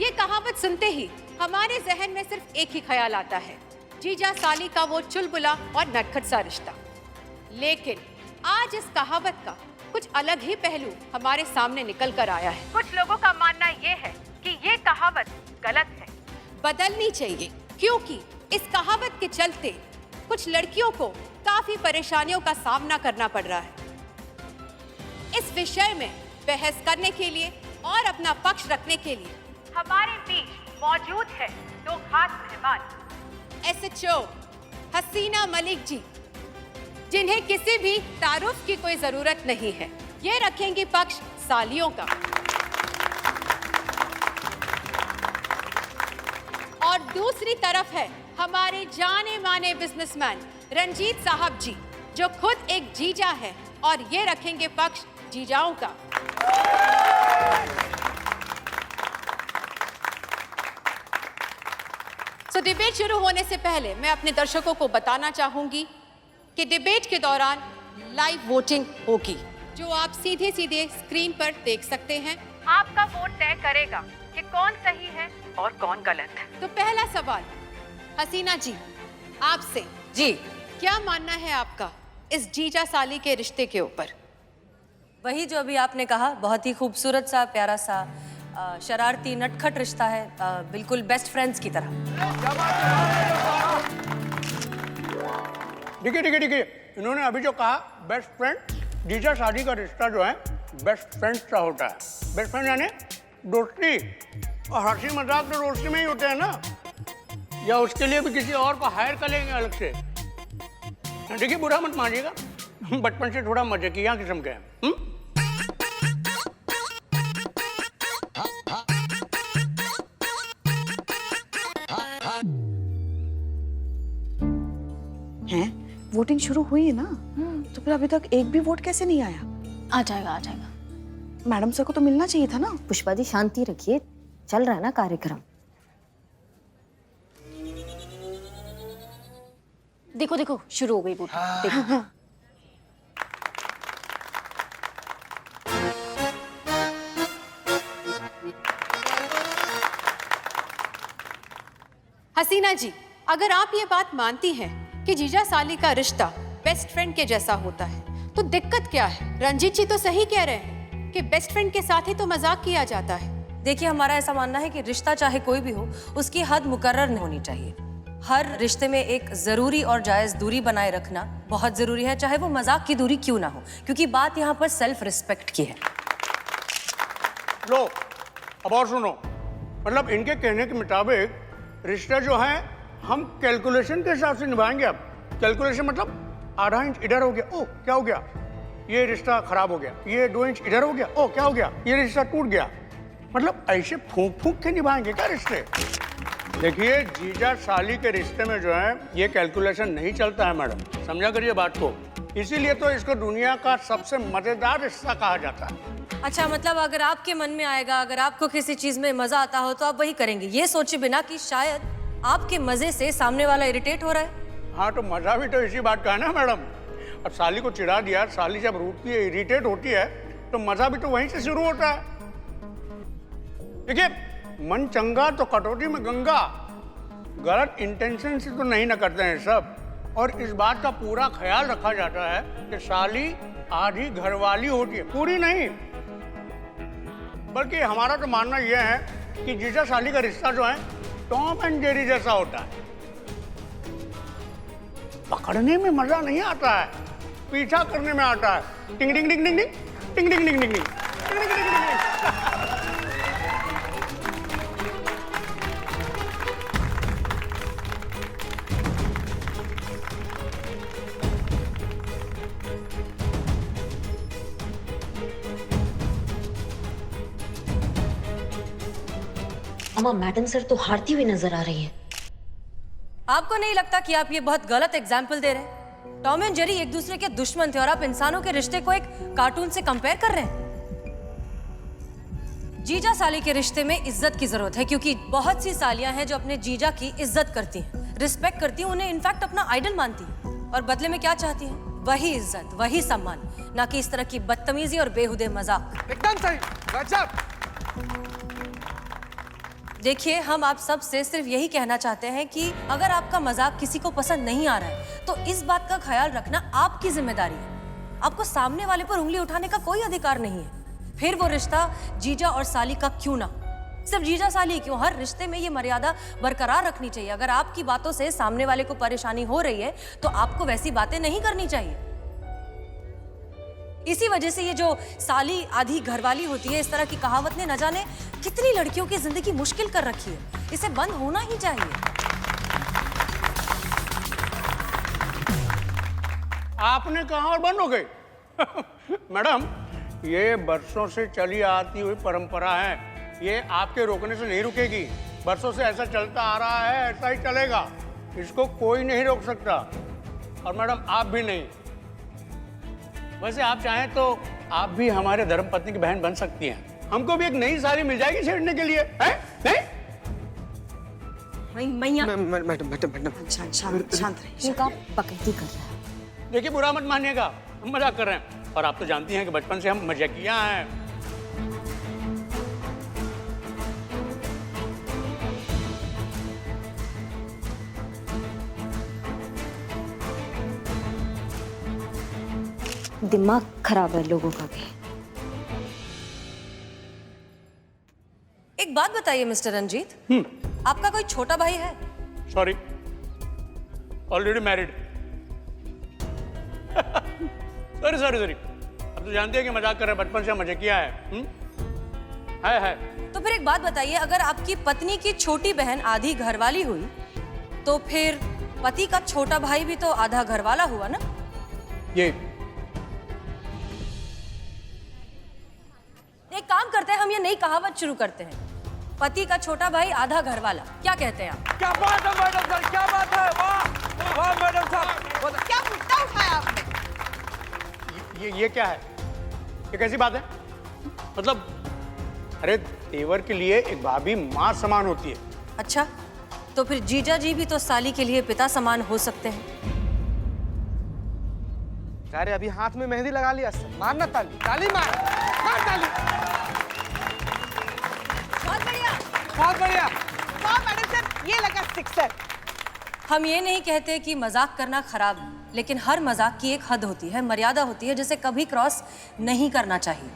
ये कहावत सुनते ही हमारे जहन में सिर्फ एक ही ख्याल आता है, जीजा साली का वो चुलबुला और नटखट सा रिश्ता। लेकिन आज इस कहावत का कुछ अलग ही पहलू हमारे सामने निकल कर आया है। कुछ लोगों का मानना ये है कि ये कहावत गलत है, बदलनी चाहिए, क्योंकि इस कहावत के चलते कुछ लड़कियों को काफी परेशानियों का सामना करना पड़ रहा है। इस विषय में बहस करने के लिए और अपना पक्ष रखने के लिए हमारे बीच मौजूद है दो खास मेहमान, SHO हसीना मलिक जी, जिन्हें किसी भी तारुफ की कोई जरूरत नहीं है। ये रखेंगी पक्ष सालियों का। और दूसरी तरफ है हमारे जाने माने बिजनेसमैन रंजीत साहब जी, जो खुद एक जीजा है और ये रखेंगे पक्ष जीजाओं का। तो डिबेट शुरू होने से पहले मैं अपने दर्शकों को बताना चाहूंगी कि डिबेट के दौरान लाइव वोटिंग होगी, जो आप सीधे सीधे स्क्रीन पर देख सकते हैं। आपका वोट तय करेगा कि कौन सही है और कौन गलत है। तो पहला सवाल हसीना जी आपसे। जी, क्या मानना है आपका इस जीजा साली के रिश्ते के ऊपर? वही जो अभी आपने कहा, बहुत ही खूबसूरत सा, प्यारा सा, शरारती नटखट रिश्ता है, बिल्कुल बेस्ट फ्रेंड्स की तरह। देखिए, इन्होंने अभी जो कहा बेस्ट फ्रेंड, जीजा शादी का रिश्ता जो है बेस्ट फ्रेंड का होता है। बेस्ट फ्रेंड यानी दोस्ती, और हंसी मजाक तो दोस्ती में ही होते हैं ना, या उसके लिए भी किसी और को हायर कर लेंगे अलग से। देखिए, बुरा मत मानिएगा, बचपन से थोड़ा मजे किया किस्म के हैं। वोटिंग शुरू हुई है ना, तो फिर अभी तक एक भी वोट कैसे नहीं आया? आ जाएगा, आ जाएगा। मैडम सर को तो मिलना चाहिए था ना। पुष्पा जी शांति रखिए, चल रहा है ना कार्यक्रम। देखो देखो, शुरू हो गई वोटिंग। देखो। हसीना जी, अगर आप ये बात मानती हैं कि जीजा साली का रिश्ता बेस्ट फ्रेंड के जैसा होता है, तो दिक्कत क्या है? रंजीत जी तो सही कह रहे हैं कि बेस्ट फ्रेंड के साथ ही तो मजाक किया जाता है। देखिए, हमारा ऐसा मानना है कि रिश्ता चाहे कोई भी हो, उसकी हद मुकर्रर नहीं होनी चाहिए। हर रिश्ते में एक जरूरी और जायज दूरी बनाए रखना बहुत जरूरी है, चाहे वो मजाक की दूरी क्यों ना हो, क्योंकि बात यहाँ पर सेल्फ रिस्पेक्ट की है। लो, अब और सुनो, मतलब इनके कहने के मुताबिक रिश्ता जो है हम कैलकुलेशन के हिसाब से निभाएंगे। अब कैलकुलेशन मतलब आधा इंच इधर हो गया, ओ क्या हो गया, ये रिश्ता खराब हो गया, ये 2 इंच इधर हो गया, ओ क्या हो गया, ये रिश्ता टूट गया। मतलब ऐसे फूंक फूंक के निभाएंगे क्या रिश्ते? देखिए, जीजा साली के रिश्ते में जो है ये कैलकुलेशन नहीं चलता है मैडम, समझा करिए बात को। इसीलिए तो इसको दुनिया का सबसे मजेदार रिश्ता कहा जाता है। अच्छा, मतलब अगर आपके मन में आएगा, अगर आपको किसी चीज में मजा आता हो तो आप वही करेंगे, ये सोचे बिना कि शायद आपके मजे से सामने वाला इरिटेट हो रहा है। हाँ, तो मजा भी तो इसी बात का है ना मैडम। अब साली को चिढ़ा दिया, साली जब रूठती है, इरिटेट होती है, तो मजा भी तो वहीं से शुरू होता है। देखिए, मन चंगा तो कटौती में गंगा, गलत इंटेंशन से तो नहीं न करते हैं सब। और इस बात का पूरा ख्याल रखा जाता है कि साली आधी घरवाली होती है, पूरी नहीं। बल्कि हमारा तो मानना यह है कि जीजा साली का रिश्ता जो है टॉम एंड जेरी जैसा होता है। पकड़ने में मजा नहीं आता है, पीछा करने में आता है। टिंग टिंग टिंग टिंग टिंग टिंग टिंग टिंग टिंग टिंग। अम्मा, मैडम सर तो हारती हुई नजर आ रही है। आपको नहीं लगता कि आप ये बहुत गलत एग्जाम्पल दे रहे हैं? टॉम एंड जेरी एक दूसरे के दुश्मन थे और आप इंसानों के रिश्ते को एक कार्टून से कंपेयर कर रहे हैं। जीजा साली के रिश्ते में इज्जत की जरूरत है, क्योंकि बहुत सी सालियां हैं जो अपने जीजा की इज्जत करती हैं, रिस्पेक्ट करती हैं, उन्हें इनफैक्ट अपना आइडल मानती हैं, और बदले में क्या चाहती हैं? वही इज्जत, वही सम्मान, ना कि इस तरह की बदतमीजी और बेहुदे मजाक। एकदम सही, गजब। देखिए, हम आप सब से सिर्फ यही कहना चाहते हैं कि अगर आपका मजाक किसी को पसंद नहीं आ रहा है तो इस बात का ख्याल रखना आपकी जिम्मेदारी है। आपको सामने वाले पर उंगली उठाने का कोई अधिकार नहीं है, फिर वो रिश्ता जीजा और साली का क्यों ना। सिर्फ जीजा साली क्यों, हर रिश्ते में ये मर्यादा बरकरार रखनी चाहिए। अगर आपकी बातों से सामने वाले को परेशानी हो रही है तो आपको वैसी बातें नहीं करनी चाहिए। इसी वजह से ये जो साली आधी घरवाली होती है, इस तरह की कहावत ने न जाने कितनी लड़कियों की जिंदगी मुश्किल कर रखी है। इसे बंद होना ही चाहिए। आपने कहा और बंद हो गई? मैडम, ये बरसों से चली आती हुई परंपरा है, ये आपके रोकने से नहीं रुकेगी। बरसों से ऐसा चलता आ रहा है, ऐसा ही चलेगा, इसको कोई नहीं रोक सकता। और मैडम आप भी नहीं। वैसे आप चाहें तो आप भी हमारे धर्मपत्नी की बहन बन सकती हैं। हमको भी एक नई साली मिल जाएगी छेड़ने के लिए, है? नहीं? मैया मैडम शांत रहिए। का पकड़ती कर रहा है। देखिए, बुरा मत मानिएगा, हम मजाक कर रहे हैं। और आप तो जानती हैं कि बचपन से हम मजाकिया हैं। दिमाग खराब है लोगों का भी। एक बात बताइए मिस्टर रंजीत, आपका कोई छोटा भाई है? Sorry, already married. Sorry sorry sorry, अब तो जानते हैं कि मजाक कर रहे हैं, बचपन से मजाकिया है। है। तो फिर एक बात बताइए, अगर आपकी पत्नी की छोटी बहन आधी घरवाली हुई तो फिर पति का छोटा भाई भी तो आधा घरवाला हुआ ना? ये एक काम करते हैं, हम ये नई कहावत शुरू करते हैं, पति का छोटा भाई आधा घरवाला। क्या कहते हैं आप? क्या बात है मैडम सर, क्या बात है, वाह वाह मैडम साहब। क्या मुद्दा उठाया आपने? ये क्या है? ये कैसी बात है? मतलब अरे, तेवर के लिए एक भाभी माँ समान होती है। अच्छा, तो फिर जीजा जी भी तो साली के लिए पिता समान हो सकते हैं। अरे अभी हाथ में मेहंदी लगा लिया, मारना ताली, ताली मार ताली। बहुत बढ़िया, बहुत बढ़िया। वाह मैडम सर, ये लगा सिक्सर। हम ये नहीं कहते कि मजाक करना खराब है, लेकिन हर मजाक की एक हद होती है, मर्यादा होती है, जिसे कभी क्रॉस नहीं करना चाहिए।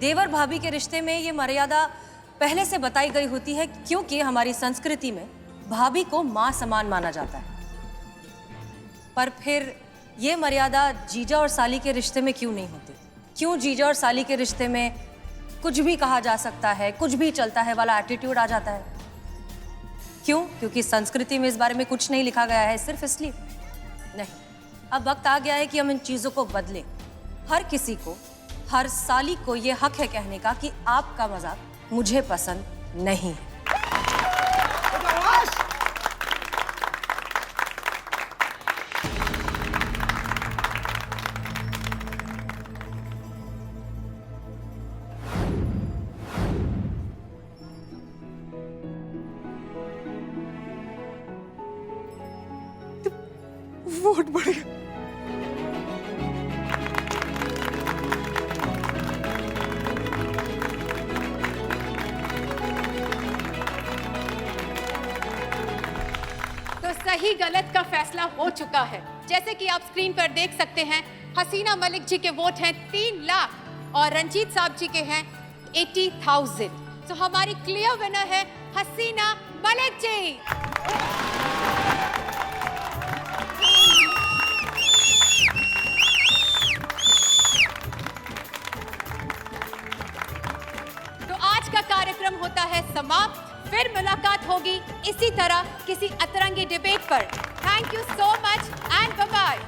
देवर भाभी के रिश्ते में ये मर्यादा पहले से बताई गई होती है, क्योंकि हमारी संस्कृति में भाभी को माँ समान माना जाता है। पर फिर ये मर्यादा जीजा और साली के रिश्ते में क्यों नहीं होती? क्यों जीजा और साली के रिश्ते में कुछ भी कहा जा सकता है, कुछ भी चलता है वाला एटीट्यूड आ जाता है? क्यों? क्योंकि संस्कृति में इस बारे में कुछ नहीं लिखा गया है, सिर्फ इसलिए? नहीं, अब वक्त आ गया है कि हम इन चीजों को बदलें। हर किसी को, हर साली को ये हक है कहने का कि आपका मजाक मुझे पसंद नहीं है। वोट बढ़ गया। तो सही गलत का फैसला हो चुका है। जैसे कि आप स्क्रीन पर देख सकते हैं, हसीना मलिक जी के वोट हैं 3 लाख और रंजीत साहब जी के हैं 80,000। तो हमारी क्लियर विनर है हसीना मलिक जी। तो आज का कार्यक्रम होता है समाप्त। फिर मुलाकात होगी इसी तरह किसी अतरंगी डिबेट पर। Thank you so much and bye bye.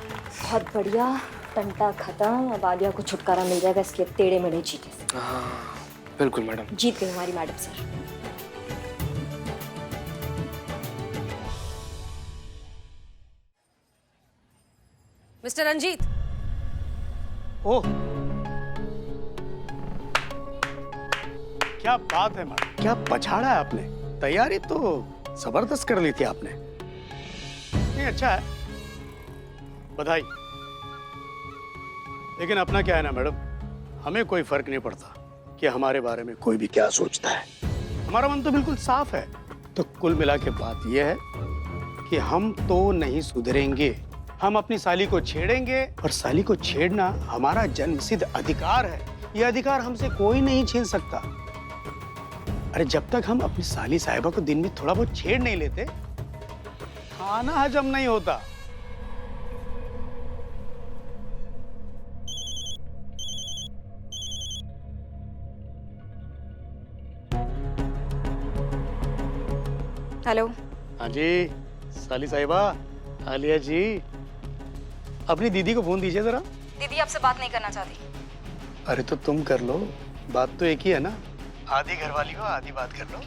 बहुत बढ़िया, टंटा खत्म। अब आलिया को छुटकारा मिल जाएगा इसके टेढ़े मेढ़े चीटे से। बिल्कुल मैडम। जीत गई हमारी मैडम सर। मिस्टर रंजीत, ओह, क्या बात है मैडम, क्या पछाड़ा है आपने। तैयारी तो जबरदस्त कर ली थी आपने। नहीं, अच्छा है, बधाई। लेकिन अपना क्या है ना मैडम, हमें कोई फर्क नहीं पड़ता कि हमारे बारे में कोई भी क्या सोचता है। हमारा मन तो बिल्कुल साफ है। तो कुल मिला के बात यह है कि हम तो नहीं सुधरेंगे। हम अपनी साली को छेड़ेंगे और साली को छेड़ना हमारा जन्मसिद्ध अधिकार है। यह अधिकार हमसे कोई नहीं छीन सकता। अरे जब तक हम अपनी साली साहिबा को दिन में थोड़ा बहुत छेड़ नहीं लेते, खाना हजम नहीं होता। हेलो। हाँ जी साली साहिबा, आलिया जी, अपनी दीदी को फोन दीजिए जरा। दीदी आपसे बात नहीं करना चाहती। अरे तो तुम कर लो, बात तो एक ही है ना। आधी घरवाली हो, आधी बात कर लो।